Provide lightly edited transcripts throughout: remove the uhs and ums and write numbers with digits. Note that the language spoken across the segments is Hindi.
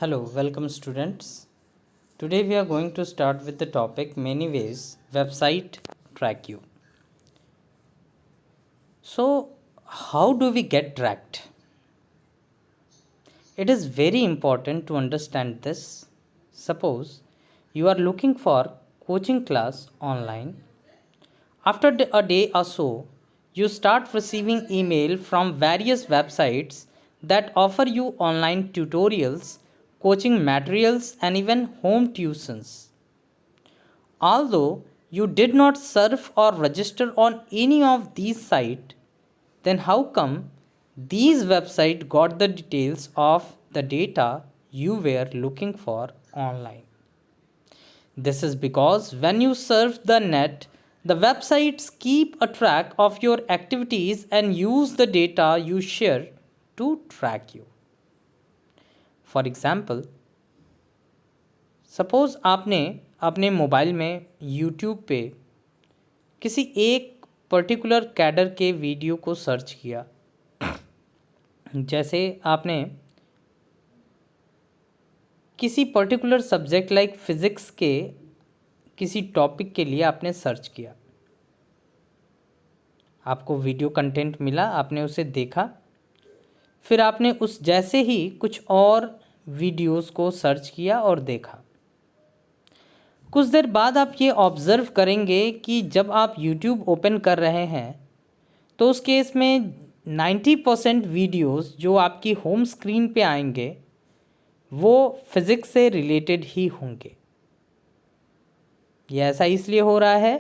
Hello, welcome students. Today we are going to start with the topic many ways website track you. So, how do we get tracked? It is very important to understand this. Suppose you are looking for coaching class online. After a day or so, you start receiving email from various websites that offer you online tutorials, coaching materials and even home tuitions. Although you did not surf or register on any of these sites, then how come these websites got the details of the data you were looking for online? This is because when you surf the net, the websites keep a track of your activities and use the data you share to track you. For example, suppose आपने अपने मोबाइल में यूट्यूब पे किसी एक पर्टिकुलर कैडर के वीडियो को सर्च किया। जैसे आपने किसी पर्टिकुलर सब्जेक्ट लाइक फिज़िक्स के किसी टॉपिक के लिए आपने सर्च किया, आपको वीडियो कंटेंट मिला, आपने उसे देखा, फिर आपने उस जैसे ही कुछ और वीडियोस को सर्च किया और देखा। कुछ देर बाद आप ये ऑब्ज़र्व करेंगे कि जब आप यूट्यूब ओपन कर रहे हैं तो उस केस में 90% वीडियोस जो आपकी होम स्क्रीन पे आएंगे वो फिज़िक्स से रिलेटेड ही होंगे। ये ऐसा इसलिए हो रहा है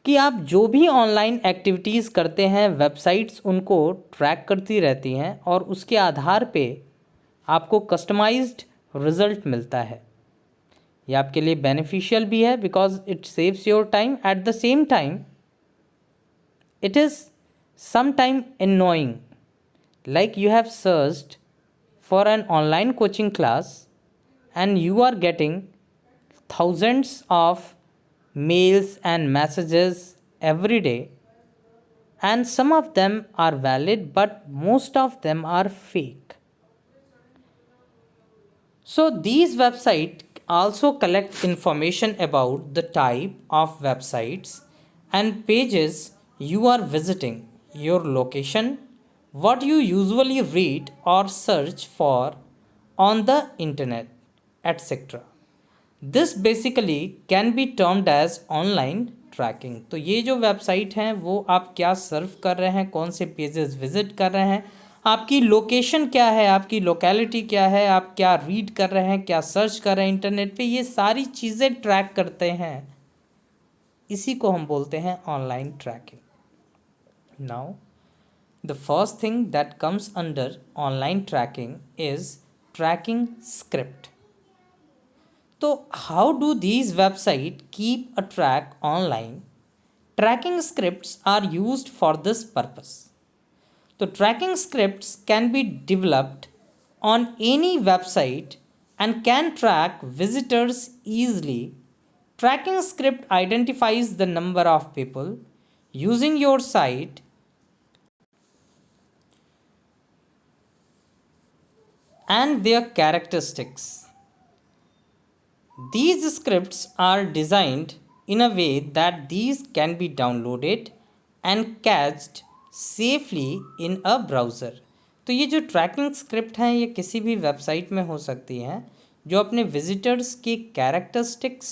कि आप जो भी ऑनलाइन एक्टिविटीज़ करते हैं वेबसाइट्स उनको ट्रैक करती रहती हैं और उसके आधार पे आपको कस्टमाइज्ड रिज़ल्ट मिलता है। ये आपके लिए बेनिफिशियल भी है because it saves your time. At the same time it is sometime annoying, like you have searched for an online coaching class and you are getting thousands of mails and messages every day, and some of them are valid but most of them are fake. So these websites also collect information about the type of websites and pages you are visiting, your location, what you usually read or search for on the internet, etc. This basically can be termed as online tracking. तो ये जो वेबसाइट हैं वो आप क्या सर्व कर रहे हैं, कौन से पेजेस विजिट कर रहे हैं, आपकी लोकेशन क्या है, आपकी लोकेलिटी क्या है, आप क्या रीड कर रहे हैं, क्या सर्च कर रहे हैं इंटरनेट पे, ये सारी चीज़ें ट्रैक करते हैं। इसी को हम बोलते हैं online tracking. Now the first thing that comes under online tracking is tracking script. तो how do these websites keep a track online? Tracking scripts are used for this purpose. So tracking scripts can be developed on any website and can track visitors easily. Tracking script identifies the number of people using your site and their characteristics. These scripts are designed in a way that these can be downloaded and cached safely in a browser. तो ये जो ट्रैकिंग स्क्रिप्ट हैं ये किसी भी वेबसाइट में हो सकती हैं जो अपने विजिटर्स की कैरेक्टरिस्टिक्स,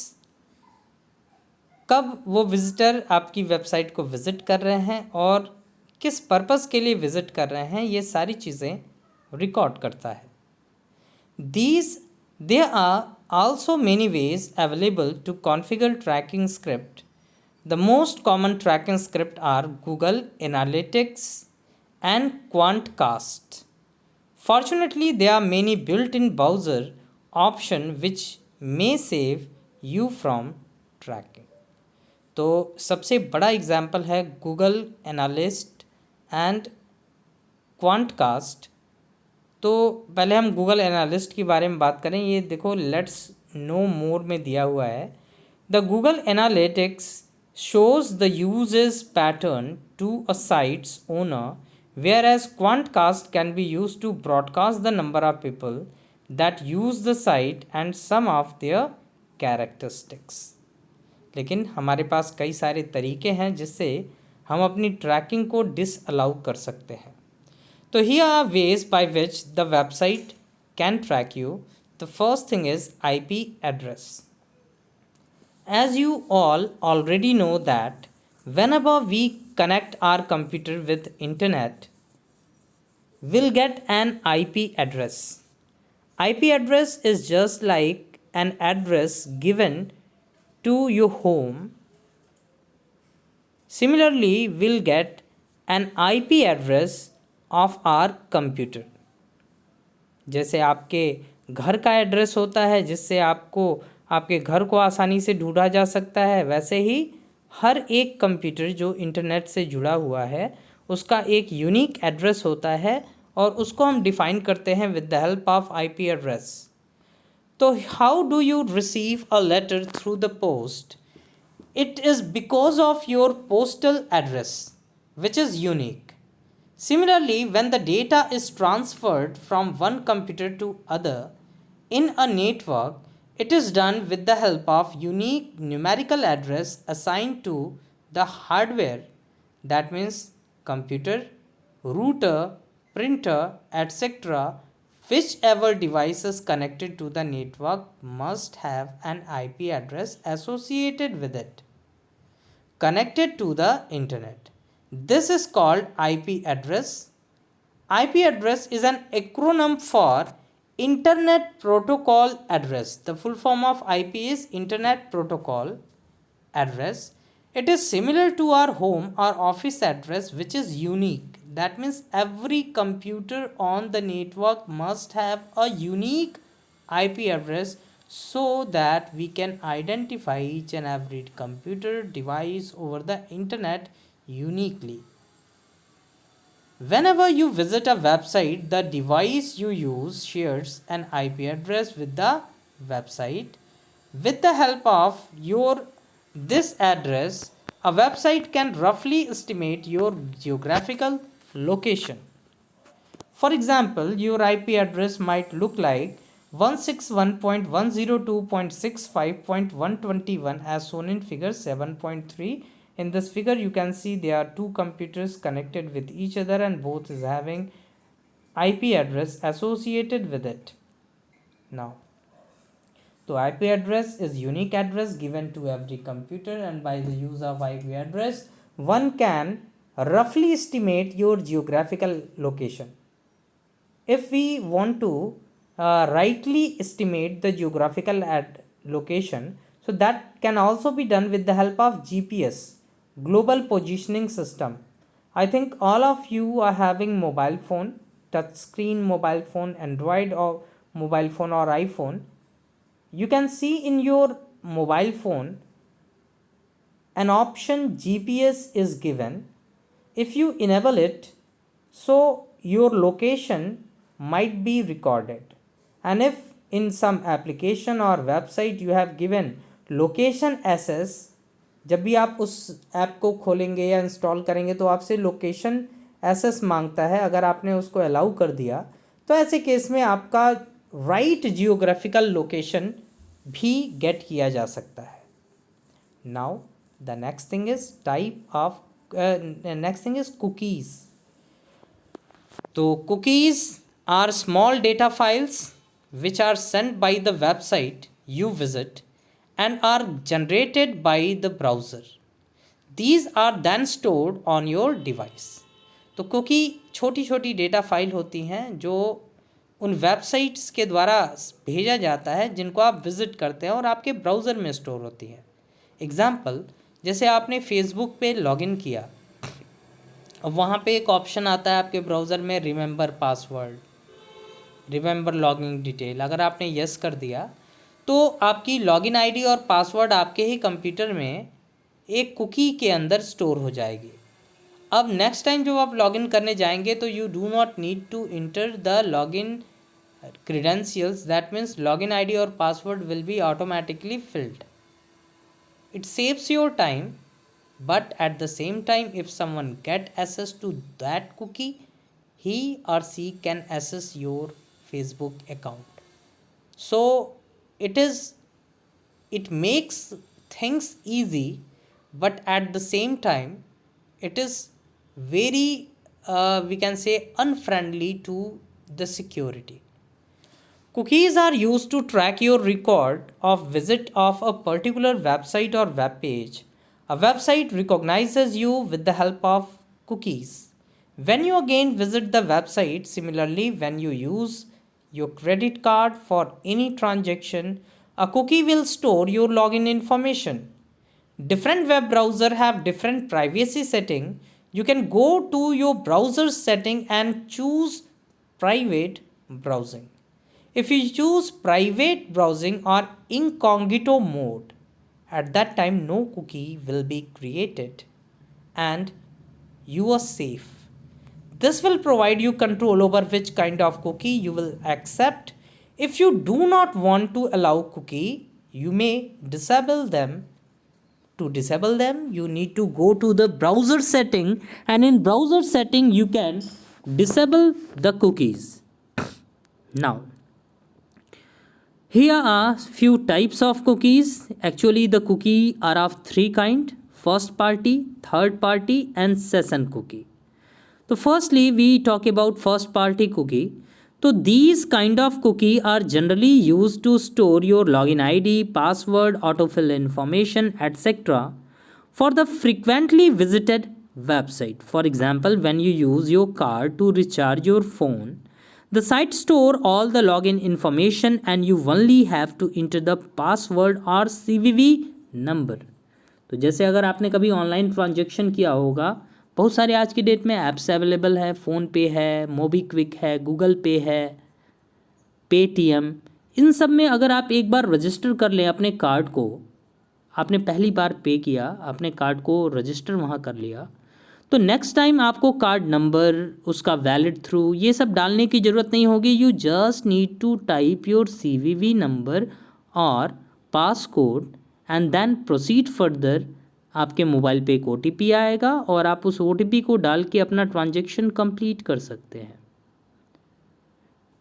कब वो विजिटर आपकी वेबसाइट को विज़िट कर रहे हैं और किस पर्पस के लिए विज़िट कर रहे हैं, ये सारी चीज़ें रिकॉर्ड करता है। There are also many ways available to configure tracking script. The most common tracking script are Google Analytics and Quantcast. Fortunately, there are many built-in browser options which may save you from tracking. तो सबसे बड़ा एग्जाम्पल है गूगल एनालिस्ट एंड क्वांटकास्ट। तो पहले हम गूगल एनालिस्ट के बारे में बात करें। ये देखो लेट्स नो मोर में दिया हुआ है। The Google Analytics shows the usage pattern to a site's owner, whereas Quantcast can be use to broadcast the number of people that use the site and some of their characteristics. लेकिन हमारे पास कई सारे तरीके हैं जिससे हम अपनी ट्रैकिंग को डिसअलाउ कर सकते हैं. तो here are ways by which the website can track you. The first thing is IP address. As you all already know that whenever we connect our computer with internet, we'll get an IP address. IP address is just like an address given to your home. Similarly, we'll get an IP address of our computer. जैसे आपके घर का एड्रेस होता है जिससे आपको आपके घर को आसानी से ढूंढा जा सकता है, वैसे ही हर एक कंप्यूटर जो इंटरनेट से जुड़ा हुआ है उसका एक यूनिक एड्रेस होता है और उसको हम डिफाइन करते हैं with the help of IP address. तो how do you receive a letter through the post? It is because of your postal address, which is unique. Similarly, when the data is transferred from one computer to other in a network, it is done with the help of unique numerical address assigned to the hardware. That means computer, router, printer, etc. Whichever device is connected to the network must have an IP address associated with it, connected to the internet. This is called IP address. IP address is an acronym for Internet Protocol Address. The full form of IP is Internet Protocol Address. It is similar to our home or office address, which is unique. That means every computer on the network must have a unique IP address so that we can identify each and every computer device over the internet uniquely. Whenever you visit a website, the device you use shares an IP address with the website. With the help of this address, a website can roughly estimate your geographical location. For example, your IP address might look like 161.102.65.121 as shown in figure 7.3. In this figure, you can see there are two computers connected with each other and both is having IP address associated with it. Now, the IP address is unique address given to every computer, and by the use of IP address, one can roughly estimate your geographical location. If we want to rightly estimate the geographical location, so that can also be done with the help of GPS, global positioning system. I think all of you are having mobile phone, touch screen mobile phone, Android or mobile phone or iPhone. You can see in your mobile phone an option GPS is given. If you enable it, so your location might be recorded, and if in some application or website you have given location access, जब भी आप उस ऐप को खोलेंगे या इंस्टॉल करेंगे तो आपसे लोकेशन एक्सेस मांगता है. अगर आपने उसको अलाउ कर दिया तो ऐसे केस में आपका राइट जियोग्राफिकल लोकेशन भी गेट किया जा सकता है. Now the next thing is cookies. तो cookies are small data files which are sent by the website you visit and are generated by the browser. These are then stored on your device. तो कुकी छोटी छोटी डेटा फाइल होती हैं जो उन वेबसाइट्स के द्वारा भेजा जाता है जिनको आप विज़िट करते हैं और आपके ब्राउज़र में स्टोर होती है. एग्ज़ाम्पल, जैसे आपने फेसबुक पे लॉगिन किया, अब वहाँ पे एक ऑप्शन आता है आपके ब्राउज़र में remember password, remember login detail. अगर आपने यस कर दिया तो आपकी लॉगिन आईडी और पासवर्ड आपके ही कंप्यूटर में एक कुकी के अंदर स्टोर हो जाएगी. अब नेक्स्ट टाइम जब आप लॉगिन करने जाएंगे तो you do not need to enter the login credentials. That means login ID और password will be automatically filled. It saves your time, but at the same time if someone get access to that cookie, he or she can access your Facebook account. So it makes things easy, but at the same time it is very we can say unfriendly to the security. Cookies are used to track your record of visit of a particular website or web page. A website recognizes you with the help of cookies. When you again visit the website, similarly, when you use your credit card for any transaction, a cookie will store your login information. Different web browser have different privacy setting. You can go to your browser setting and choose private browsing. If you choose private browsing or incognito mode, at that time no cookie will be created and you are safe. This will provide you control over which kind of cookie you will accept. If you do not want to allow cookie, you may disable them. To disable them, you need to go to the browser setting, and in browser setting you can disable the cookies. Now, here are few types of cookies. Actually, the cookie are of three kind: first party, third party, and session cookie. So firstly, we talk about first party cookie. So these kind of cookie are generally used to store your login ID, password, autofill information, etc. for the frequently visited website. For example, when you use your card to recharge your phone, the site store all the login information and you only have to enter the password or CVV number. तो जैसे अगर आपने कभी ऑनलाइन ट्रांजैक्शन किया होगा, बहुत सारे आज की डेट में ऐप्स अवेलेबल है, फ़ोनपे है, मोबीक्विक है, गूगल पे है, पेटीएम, इन सब में अगर आप एक बार रजिस्टर कर लें अपने कार्ड को, आपने पहली बार पे किया, अपने कार्ड को रजिस्टर वहाँ कर लिया, तो नेक्स्ट टाइम आपको कार्ड नंबर, उसका वैलिड थ्रू, ये सब डालने की ज़रूरत नहीं होगी. You just need to type your CVV number और pass code and then proceed further. आपके मोबाइल पे एक OTP आएगा और आप उस OTP को डाल के अपना ट्रांजैक्शन कंप्लीट कर सकते हैं.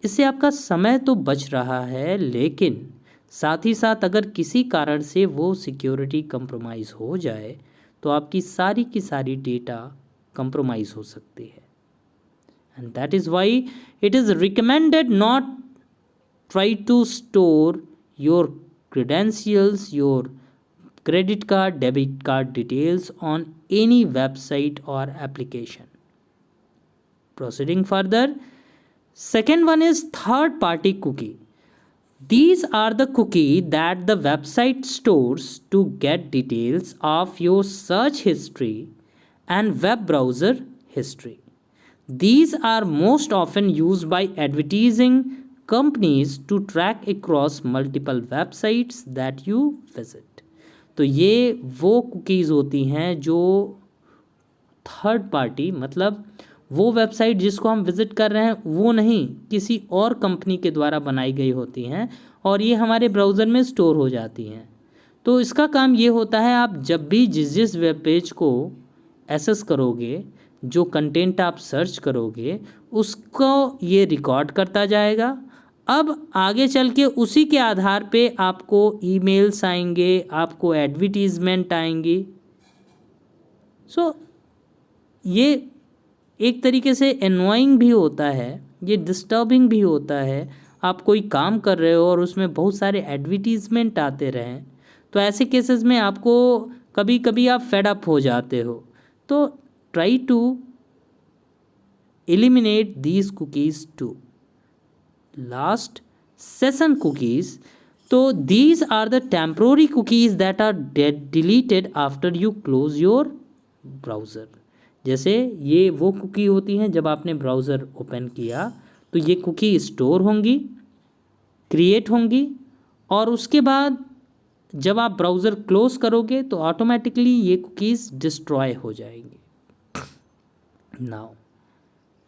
इससे आपका समय तो बच रहा है, लेकिन साथ ही साथ अगर किसी कारण से वो सिक्योरिटी कंप्रोमाइज़ हो जाए तो आपकी सारी की सारी डेटा कंप्रोमाइज़ हो सकती है. And that is why it is recommended not try to store your credentials, your credit card, debit card details on any website or application. Proceeding further, second one is third party cookie. These are the cookie that the website stores to get details of your search history and web browser history. These are most often used by advertising companies to track across multiple websites that you visit. तो ये वो कुकीज़ होती हैं जो थर्ड पार्टी, मतलब वो वेबसाइट जिसको हम विज़िट कर रहे हैं वो नहीं, किसी और कंपनी के द्वारा बनाई गई होती हैं और ये हमारे ब्राउज़र में स्टोर हो जाती हैं. तो इसका काम ये होता है, आप जब भी जिस वेब पेज को एक्सेस करोगे, जो कंटेंट आप सर्च करोगे, उसको ये रिकॉर्ड करता जाएगा. अब आगे चल के उसी के आधार पे आपको ईमेल्स आएंगे, आपको एडवर्टीज़मेंट आएंगी. सो ये एक तरीके से एनोइंग भी होता है, ये डिस्टर्बिंग भी होता है. आप कोई काम कर रहे हो और उसमें बहुत सारे एडवर्टीज़मेंट आते रहें, तो ऐसे केसेस में आपको कभी कभी आप फेड अप हो जाते हो. तो try to eliminate these cookies too. Last, session cookies. So these are the temporary cookies that are deleted after you close your browser. जैसे ये वो कुकी होती हैं जब आपने ब्राउज़र ओपन किया तो ये कुकी स्टोर होंगी, क्रिएट होंगी, और उसके बाद जब आप ब्राउज़र क्लोज करोगे तो ऑटोमेटिकली ये कुकीज़ डिस्ट्रॉय हो जाएंगी. Now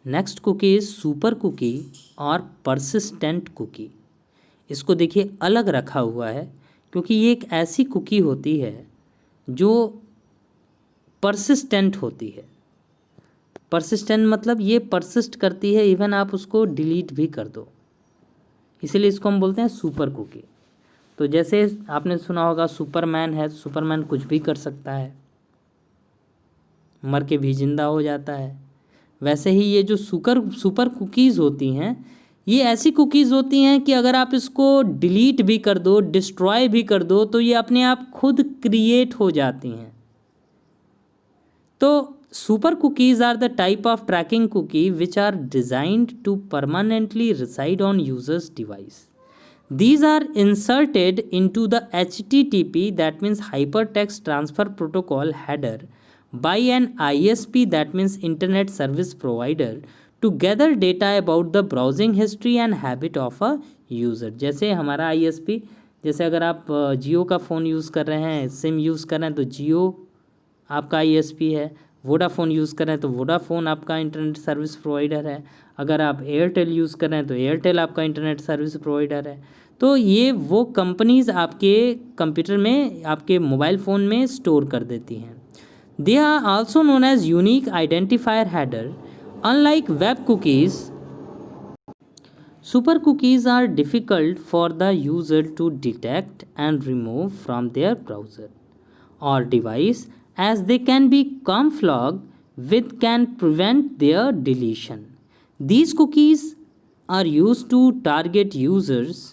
next cookie is super cookie और परसिस्टेंट कुकी. इसको देखिए अलग रखा हुआ है क्योंकि ये एक ऐसी कुकी होती है जो परसिस्टेंट होती है. परसिस्टेंट मतलब ये परसिस्ट करती है, इवन आप उसको डिलीट भी कर दो. इसीलिए इसको हम बोलते हैं सुपर कुकी। तो जैसे आपने सुना होगा सुपरमैन है, सुपरमैन कुछ भी कर सकता है, मर के भी जिंदा हो जाता है। वैसे ही ये जो सुपर कुकीज़ होती हैं, ये ऐसी कुकीज़ होती हैं कि अगर आप इसको डिलीट भी कर दो, डिस्ट्रॉय भी कर दो, तो ये अपने आप खुद क्रिएट हो जाती हैं। तो super cookies are the type of tracking cookie which are designed to permanently reside on user's device. These are inserted into the HTTP, that means Hypertext Transfer Protocol header, by an ISP, that means Internet Service Provider, to gather data about the browsing history and habit of a user. जैसे हमारा ISP, जैसे अगर आप जियो का फ़ोन यूज़ कर रहे हैं, सिम यूज़ कर रहे हैं, तो जियो आपका ISP है। वोडाफ़ोन यूज़ कर रहे हैं तो वोडाफ़ोन आपका इंटरनेट सर्विस प्रोवाइडर है। अगर आप एयरटेल यूज़ कर रहे हैं तो एयरटेल आपका इंटरनेट सर्विस प्रोवाइडर है। तो ये वो कंपनीज़ आपके कंप्यूटर में, आपके मोबाइल फ़ोन में स्टोर कर देती हैं। They are also known as unique identifier header. Unlike web cookies, super cookies are difficult for the user to detect and remove from their browser or device, as they can be camouflaged which can prevent their deletion. These cookies are used to target users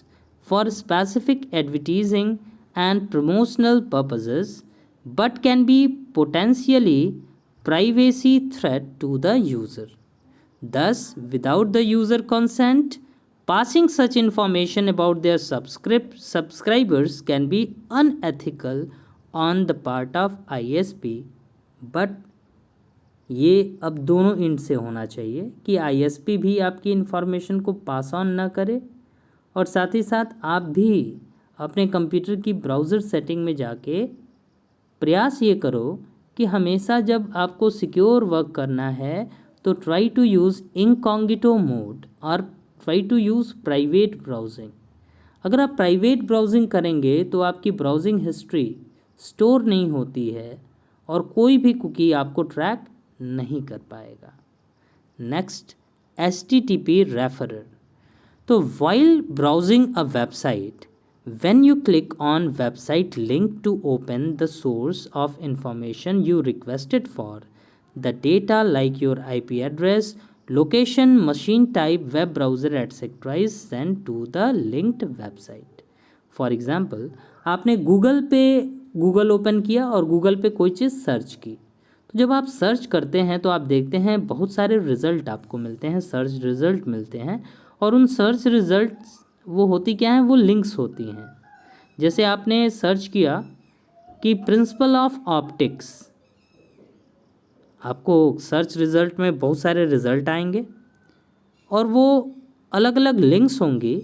for specific advertising and promotional purposes, but can be potentially privacy threat to the user. Thus, without the user consent, passing such information about their subscribers can be unethical on the part of ISP, but ये अब दोनों एंड से होना चाहिए कि ISP भी आपकी इन्फॉर्मेशन को पास ऑन ना करे, और साथ ही साथ आप भी अपने कंप्यूटर की ब्राउज़र सेटिंग में जाके प्रयास ये करो कि हमेशा जब आपको सिक्योर वर्क करना है तो try to use incognito mode और try to use private browsing. अगर आप प्राइवेट ब्राउजिंग करेंगे तो आपकी ब्राउजिंग हिस्ट्री स्टोर नहीं होती है और कोई भी कुकी आपको ट्रैक नहीं कर पाएगा। Next, HTTP referrer. तो while browsing a website, when you click on website link to open the source of information you requested for, the data like your IP address, location, machine type, web browser, etc. is sent to the linked website. For example, आपने गूगल ओपन किया और गूगल पे कोई चीज़ सर्च की, तो जब आप सर्च करते हैं तो आप देखते हैं बहुत सारे रिज़ल्ट आपको मिलते हैं, सर्च रिज़ल्ट मिलते हैं, और उन सर्च रिज़ल्ट्स वो होती क्या हैं, वो लिंक्स होती हैं। जैसे आपने सर्च किया कि प्रिंसिपल ऑफ ऑप्टिक्स, आपको सर्च रिज़ल्ट में बहुत सारे रिज़ल्ट आएंगे और वो अलग अलग लिंक्स होंगी।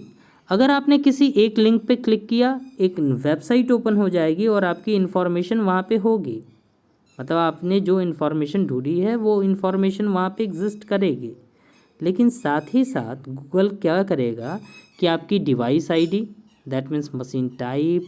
अगर आपने किसी एक लिंक पे क्लिक किया, एक वेबसाइट ओपन हो जाएगी और आपकी इन्फॉर्मेशन वहाँ पे होगी, मतलब आपने जो इन्फॉर्मेशन ढूंढी है वो इन्फॉर्मेशन वहाँ पे एग्जिस्ट करेगी। लेकिन साथ ही साथ गूगल क्या करेगा कि आपकी device ID, that means machine type,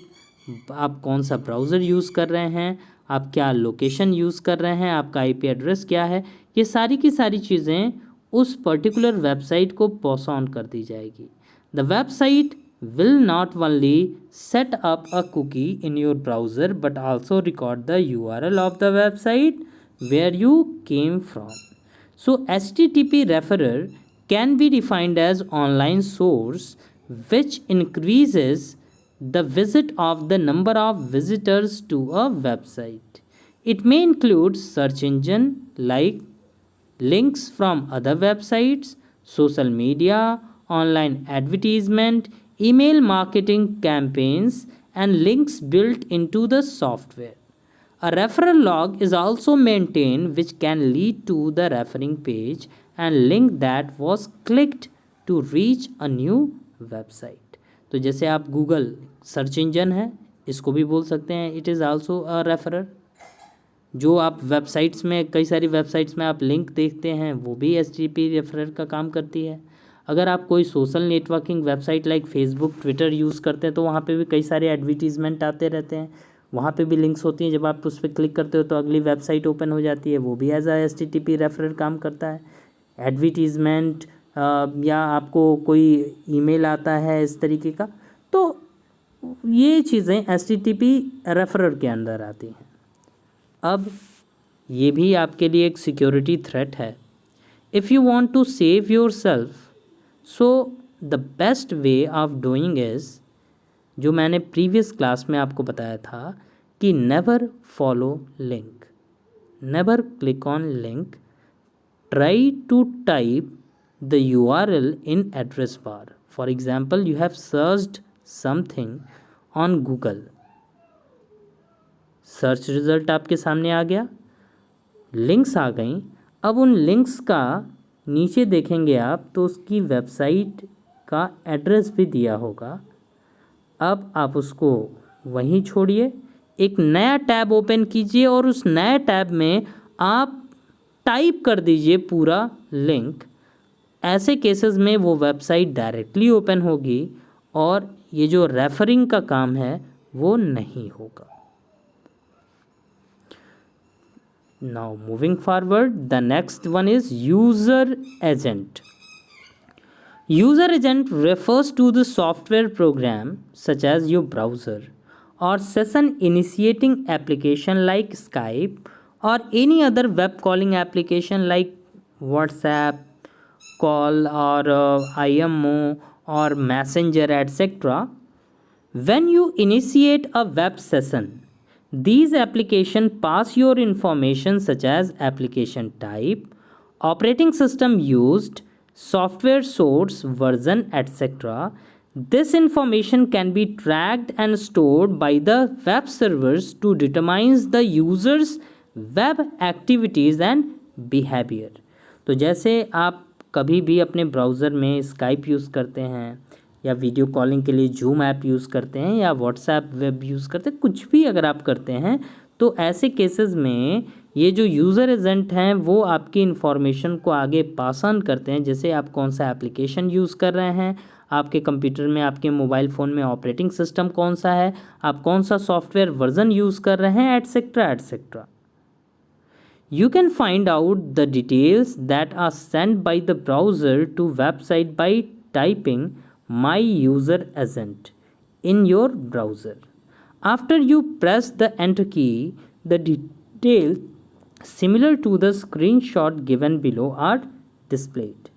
आप कौन सा ब्राउज़र यूज़ कर रहे हैं, आप क्या लोकेशन यूज़ कर रहे हैं, आपका IP एड्रेस क्या है, ये सारी की सारी चीज़ें उस पर्टिकुलर वेबसाइट को पास ऑन कर दी जाएगी। The website will not only set up a cookie in your browser but also record the URL of the website where you came from. So HTTP referrer can be defined as online source which increases the visit of the number of visitors to a website. It may include search engine like links from other websites, social media, online advertisement, email marketing campaigns, and links built into the software. A referral log is also maintained which can lead to the referring page and link that was clicked to reach a new website. तो जैसे आप गूगल सर्च इंजन है, इसको भी बोल सकते हैं it is also a referrer. जो आप वेबसाइट्स में, कई सारी वेबसाइट्स में आप लिंक देखते हैं, वो भी HTTP रेफरर का काम करती है। अगर आप कोई social networking website like Facebook, Twitter use करते हैं तो वहाँ पे भी कई सारे एडवर्टीज़मेंट आते रहते हैं, वहाँ पे भी लिंक्स होती हैं। जब आप उस पर क्लिक करते हो तो अगली वेबसाइट ओपन हो जाती है, वो भी एज आ HTTP रेफरर काम करता है। एडवर्टीज़मेंट, या आपको कोई ईमेल आता है इस तरीके का, तो ये चीज़ें HTTP रेफरर के अंदर आती हैं। अब ये भी आपके लिए एक सिक्योरिटी थ्रेट है। If you want to save yourself, so the best way of doing is, जो मैंने प्रीवियस क्लास में आपको बताया था कि never follow link, never click on link, try to type the URL in address bar. For example, you have searched something on Google. Search result आपके सामने आ गया, लिंक्स आ गई। अब उन लिंक्स का नीचे देखेंगे आप तो उसकी वेबसाइट का एड्रेस भी दिया होगा। अब आप उसको वहीं छोड़िए, एक नया टैब ओपन कीजिए और उस नए टैब में आप टाइप कर दीजिए पूरा लिंक। ऐसे केसेस में वो वेबसाइट डायरेक्टली ओपन होगी और ये जो रेफरिंग का काम है वो नहीं होगा। Now moving forward, the next one is user agent. User agent refers to the software program such as your browser or session initiating application like Skype or any other web calling application like WhatsApp call or IMO or Messenger, etc. When you initiate a web session, these applications pass your information such as application type, operating system used, software source, version, etc. This information can be tracked and stored by the web servers to determine the user's web activities and behavior. तो जैसे आप कभी भी अपने ब्राउज़र में स्काइप यूज़ करते हैं या वीडियो कॉलिंग के लिए जूम ऐप यूज़ करते हैं या व्हाट्सएप वेब यूज़ करते हैं, कुछ भी अगर आप करते हैं तो ऐसे केसेस में ये जो यूज़र एजेंट हैं वो आपकी इन्फॉर्मेशन को आगे पास ऑन करते हैं। जैसे आप कौन सा एप्लीकेशन यूज़ कर रहे हैं, आपके कंप्यूटर में, आपके मोबाइल फ़ोन में ऑपरेटिंग सिस्टम कौन सा है, आप कौन सा सॉफ्टवेयर वर्जन यूज़ कर रहे हैं, etcetera etcetera. You can find out the details that are sent by the browser to website by typing my user agent in your browser. After you press the enter key, the details similar to the screenshot given below are displayed.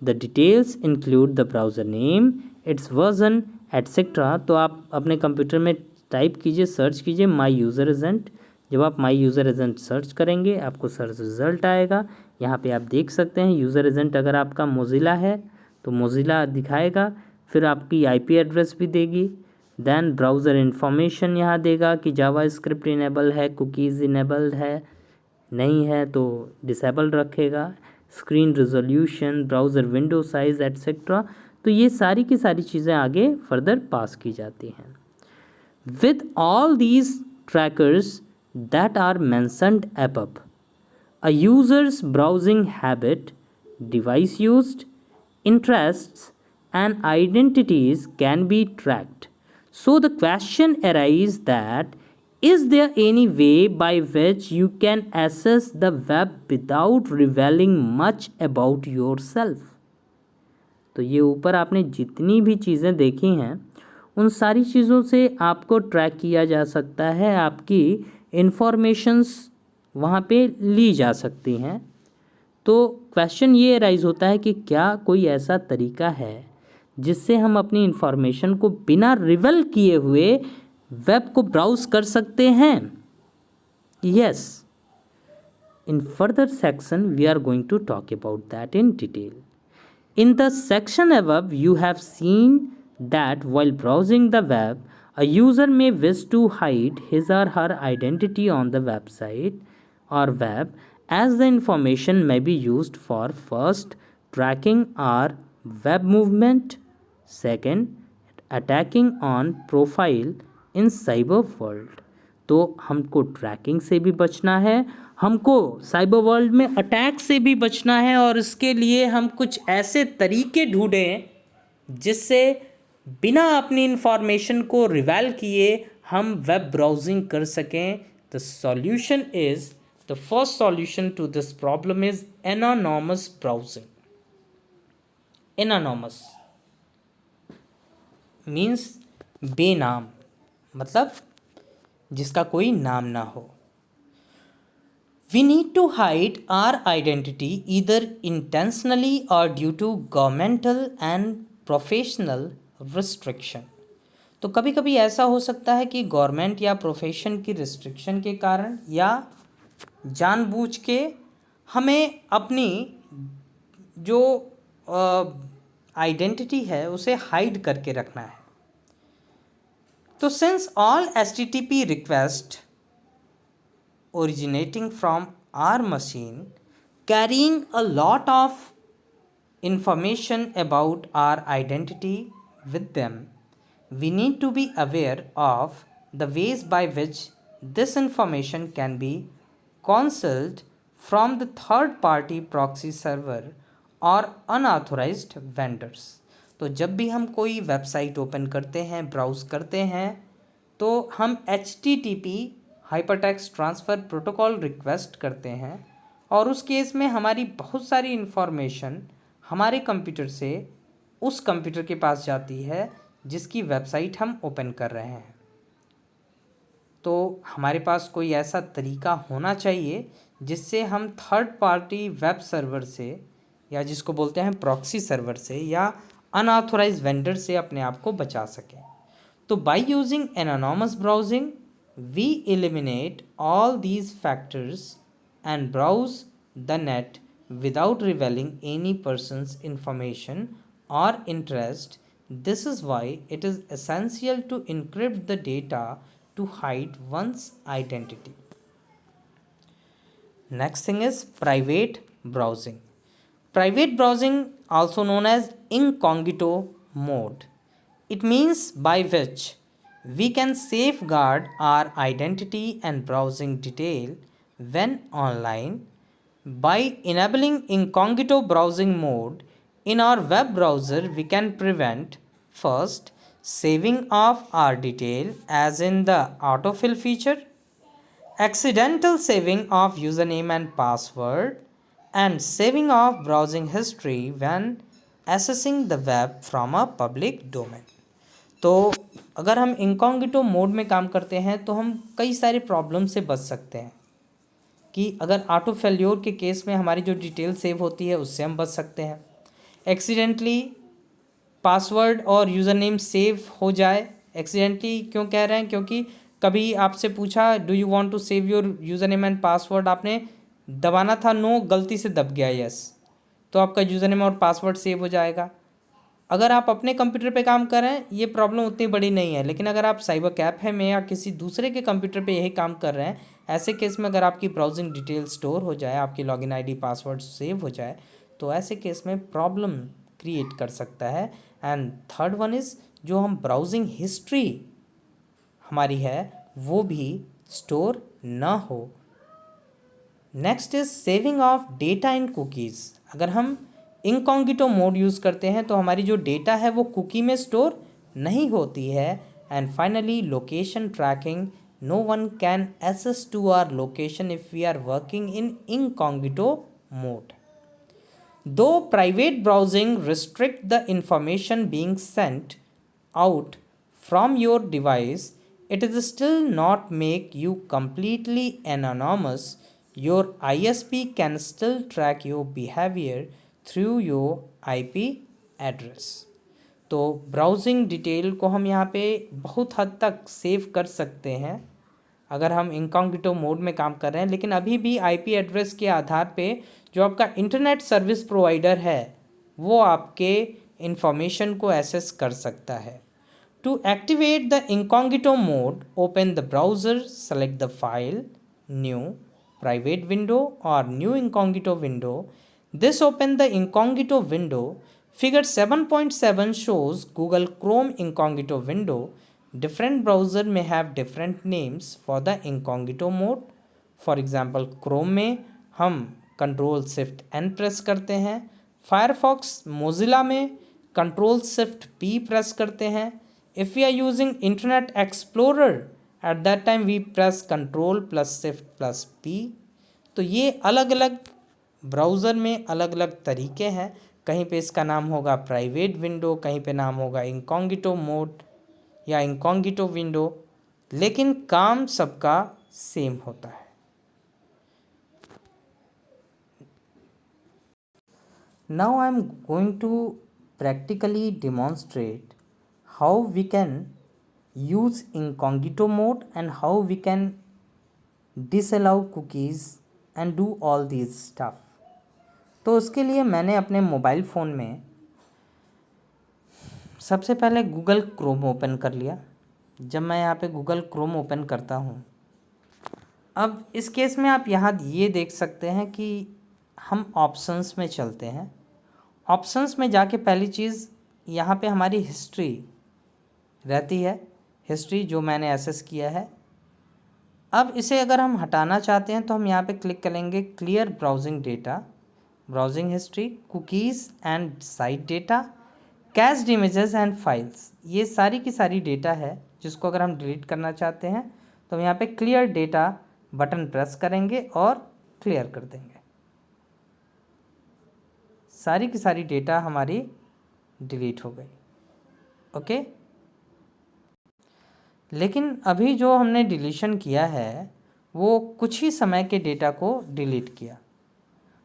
The details include the browser name, its version, etc. तो आप अपने कंप्यूटर में टाइप कीजिए, सर्च कीजिए माई यूज़र एजेंट. जब आप माई यूज़र एजेंट सर्च करेंगे आपको सर्च रिज़ल्ट आएगा. यहाँ पे आप देख सकते हैं यूज़र एजेंट अगर आपका मोज़िला है तो मोज़िला दिखाएगा, फिर आपकी आईपी एड्रेस भी देगी. देन ब्राउज़र इन्फॉर्मेशन यहाँ देगा कि जावा स्क्रिप्ट इनेबल है, कुकीज़ इनेबल्ड है, नहीं है तो डिसेबल रखेगा. Screen resolution, browser window size etcetera. तो ये सारी की सारी चीज़ें आगे फर्दर पास की जाती हैं. With all these trackers that are mentioned above, a user's browsing habit, device used, interests, and identities can be tracked. So the question arises that is there any way by which you can access the web without revealing much about yourself? तो ये ऊपर आपने जितनी भी चीज़ें देखी हैं उन सारी चीज़ों से आपको ट्रैक किया जा सकता है, आपकी इन्फॉर्मेशंस वहाँ पे ली जा सकती हैं. तो क्वेश्चन ये राइज होता है कि क्या कोई ऐसा तरीका है जिससे हम अपनी इन्फॉर्मेशन को बिना रिवील किए हुए वेब को ब्राउज कर सकते हैं? Yes, in further section we are going to talk about that in detail. In the section above, you have seen that while browsing the web, a user may wish to hide his or her identity on the website or web, as the information may be used for first, tracking our web movement, second, attacking on profile in cyber world. तो हमको ट्रैकिंग से भी बचना है, हमको साइबर वर्ल्ड में अटैक से भी बचना है, और इसके लिए हम कुछ ऐसे तरीके ढूंढें जिससे बिना अपनी इन्फॉर्मेशन को रिवील किए हम वेब ब्राउजिंग कर सकें. The solution is, the first solution to this problem is anonymous browsing. Anonymous means बेनाम, मतलब जिसका कोई नाम ना हो। We need to hide our identity either intentionally or due to governmental and professional restriction। तो कभी कभी ऐसा हो सकता है कि गवर्नमेंट या प्रोफेशन की रिस्ट्रिक्शन के कारण या जानबूझ के हमें अपनी जो आइडेंटिटी है उसे हाइड करके रखना है। तो since all HTTP request originating from our machine carrying a lot of information about our identity with them, we need to be aware of the ways by which this information can be concealed from the third party proxy server or unauthorized vendors। तो जब भी हम कोई वेबसाइट ओपन करते हैं, ब्राउज़ करते हैं, तो हम HTTP hypertext transfer protocol request करते हैं और उस केस में हमारी बहुत सारी इन्फॉर्मेशन हमारे कंप्यूटर से उस कंप्यूटर के पास जाती है जिसकी वेबसाइट हम ओपन कर रहे हैं। तो हमारे पास कोई ऐसा तरीका होना चाहिए जिससे हम थर्ड पार्टी वेब सर्वर से, या जिसको बोलते हैं प्रॉक्सी सर्वर से, या अनऑथोराइज्ड वेंडर से अपने आप को बचा सकें। तो by using anonymous browsing we eliminate all these factors and browse the net without revealing any person's information or interest. This is why it is essential to encrypt the data to hide one's identity. Next thing is private browsing. Private browsing, also known as incognito mode, it means by which we can safeguard our identity and browsing detail when online. By enabling incognito browsing mode in our web browser, we can prevent first saving of our detail as in the autofill feature, accidental saving of username and password, and saving of browsing history when accessing the web from a public domain। तो अगर हम इनकॉग्निटो मोड में काम करते हैं तो हम कई सारे प्रॉब्लम से बच सकते हैं कि अगर ऑटो फेल्योर के केस में हमारी जो डिटेल सेव होती है उससे हम बच सकते हैं। एक्सीडेंटली पासवर्ड और यूज़र नेम सेव हो जाए, एक्सीडेंटली क्यों कह रहे हैं, क्योंकि कभी आपसे पूछा do you want to save your user name and password, आपने दबाना था नो, गलती से दब गया यस, तो आपका यूज़र नेम और पासवर्ड सेव हो जाएगा। अगर आप अपने कंप्यूटर पे काम कर रहे हैं ये प्रॉब्लम उतनी बड़ी नहीं है, लेकिन अगर आप साइबर कैफे में या किसी दूसरे के कंप्यूटर पे यही काम कर रहे हैं, ऐसे केस में अगर आपकी ब्राउजिंग डिटेल स्टोर हो जाए, आपकी लॉगिन आईडी पासवर्ड सेव हो जाए, तो ऐसे केस में प्रॉब्लम क्रिएट कर सकता है। एंड थर्ड वन इज़ जो हम ब्राउजिंग हिस्ट्री हमारी है वो भी स्टोर ना हो। Next is saving of data in cookies. अगर हम इनकॉग्निटो मोड यूज़ करते हैं तो हमारी जो डेटा है वो कुकी में स्टोर नहीं होती है। And finally location tracking, no one can access to our location if we are working in incognito mode. Though private browsing restrict the information being sent out from your device, it is still not make you completely anonymous. Your ISP can still track your behavior through your IP address। तो ब्राउजिंग डिटेल को हम यहाँ पे बहुत हद तक सेव कर सकते हैं अगर हम इनकॉग्निटो मोड में काम कर रहे हैं, लेकिन अभी भी IP एड्रेस के आधार पे जो आपका इंटरनेट सर्विस प्रोवाइडर है वो आपके इंफॉर्मेशन को एक्सेस कर सकता है। To activate the incognito mode, open the browser, select the file, new, private window or new incognito window. This open the incognito window. Figure 7.7 shows Google Chrome incognito window. Different browser may have different names for the incognito mode. For example, Chrome में हम Ctrl Shift N प्रेस करते हैं, Firefox Mozilla में Ctrl Shift P प्रेस करते हैं। If we are using Internet Explorer, at that time we press Ctrl plus Shift plus P। तो ये अलग अलग ब्राउज़र में अलग अलग तरीके हैं कहीं पे इसका नाम होगा प्राइवेट विंडो, कहीं पे नाम होगा इनकॉग्निटो मोड या इनकॉग्निटो विंडो, लेकिन काम सबका सेम होता है। Now I am going to practically demonstrate how we can use incognito mode and how we can disallow cookies and do all these stuff। तो उसके लिए मैंने अपने मोबाइल फ़ोन में सबसे पहले गूगल क्रोम ओपन कर लिया। जब मैं यहाँ पे गूगल क्रोम ओपन करता हूँ, अब इस केस में आप यहाँ ये देख सकते हैं कि हम ऑप्शंस में चलते हैं। ऑप्शंस में जाके पहली चीज़ यहाँ पे हमारी हिस्ट्री रहती है, हिस्ट्री जो मैंने एक्सेस किया है। अब इसे अगर हम हटाना चाहते हैं तो हम यहाँ पे क्लिक करेंगे clear browsing data, browsing history, cookies and site data, cached images and files. ये सारी की सारी डेटा है जिसको अगर हम डिलीट करना चाहते हैं तो हम यहाँ पे क्लियर डेटा बटन प्रेस करेंगे और क्लियर कर देंगे। सारी की सारी डेटा हमारी डिलीट हो गई। ओके, लेकिन अभी जो हमने डिलीशन किया है वो कुछ ही समय के डेटा को डिलीट किया।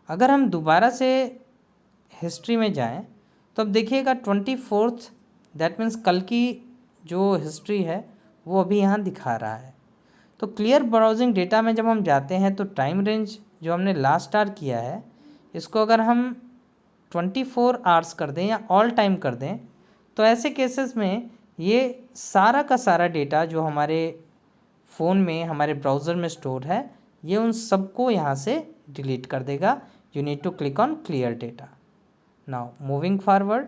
अगर हम दोबारा से हिस्ट्री में जाएं तो अब देखिएगा 24, दैट मीन्स कल की जो हिस्ट्री है वो अभी यहाँ दिखा रहा है। तो क्लियर ब्राउजिंग डेटा में जब हम जाते हैं तो टाइम रेंज जो हमने लास्ट स्टार किया है इसको अगर हम 24 आवर्स कर दें या ऑल टाइम कर दें तो ऐसे केसेस में ये सारा का सारा डेटा जो हमारे फ़ोन में, हमारे ब्राउज़र में स्टोर है, ये उन सबको यहाँ से डिलीट कर देगा। You need to click on clear data. Now moving forward,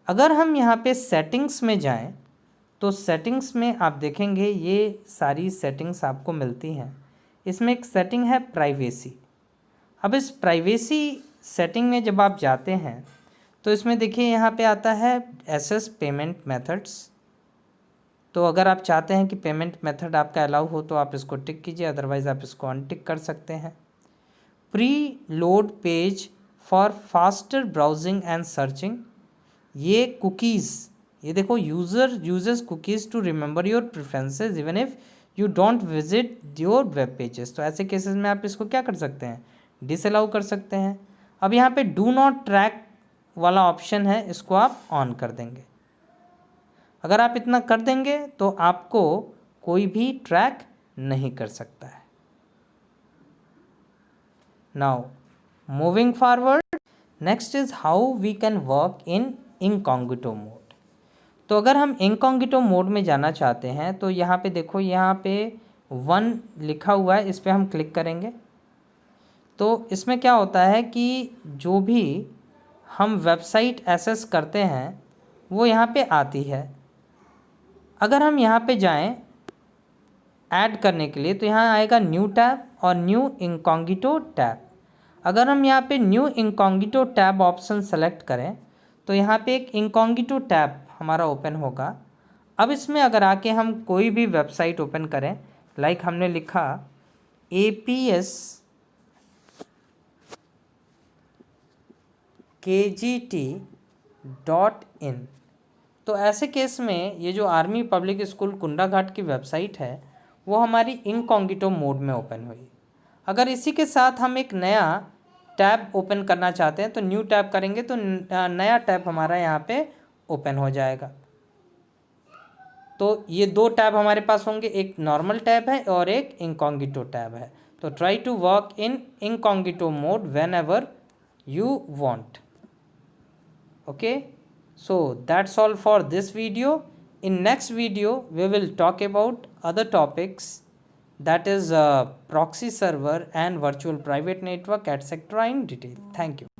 अगर हम यहाँ पे सेटिंग्स में जाएं तो सेटिंग्स में आप देखेंगे ये सारी सेटिंग्स आपको मिलती हैं। इसमें एक सेटिंग है प्राइवेसी। अब इस प्राइवेसी सेटिंग में जब आप जाते हैं तो इसमें देखिए यहाँ पे आता है एसेस पेमेंट मेथड्स। तो अगर आप चाहते हैं कि पेमेंट मेथड आपका अलाउ हो तो आप इसको टिक कीजिए, अदरवाइज़ आप इसको अनटिक कर सकते हैं। Preload page for faster browsing and searching. ये कुकीज़, ये देखो user uses cookies to remember your preferences even if you don't visit your web pages. तो ऐसे केसेस में आप इसको क्या कर सकते हैं, डिसअलाउ कर सकते हैं। अब यहाँ पे डू नॉट ट्रैक वाला ऑप्शन है, इसको आप ऑन कर देंगे। अगर आप इतना कर देंगे तो आपको कोई भी ट्रैक नहीं कर सकता है। Now moving forward, next is how we can work in incognito mode. तो अगर हम इनकॉग्निटो मोड में जाना चाहते हैं तो यहाँ पे देखो, यहाँ पे 1 लिखा हुआ है, इस पर हम क्लिक करेंगे तो इसमें क्या होता है कि जो भी हम वेबसाइट एक्सेस करते हैं वो यहाँ पे आती है। अगर हम यहाँ पे जाएं ऐड करने के लिए तो यहाँ आएगा न्यू टैब और न्यू इनकॉग्निटो टैब। अगर हम यहाँ पे new incognito tab option select करें तो यहाँ पे एक इनकॉग्निटो टैब हमारा ओपन होगा। अब इसमें अगर आके हम कोई भी वेबसाइट ओपन करें, लाइक हमने लिखा APSKGT.in, तो ऐसे केस में ये जो आर्मी पब्लिक स्कूल कुंडाघाट की वेबसाइट है वो हमारी इनकॉग्निटो मोड में ओपन हुई। अगर इसी के साथ हम एक नया टैब ओपन करना चाहते हैं तो न्यू टैब करेंगे तो नया टैब हमारा यहाँ पे ओपन हो जाएगा। तो ये 2 टैब हमारे पास होंगे, एक नॉर्मल टैब है और एक इनकॉग्निटो टैब है। तो try to work in incognito mode whenever you want। Okay, so that's all for this video. In next video we will talk about other topics, that is proxy server and virtual private network etc. in detail. Thank you.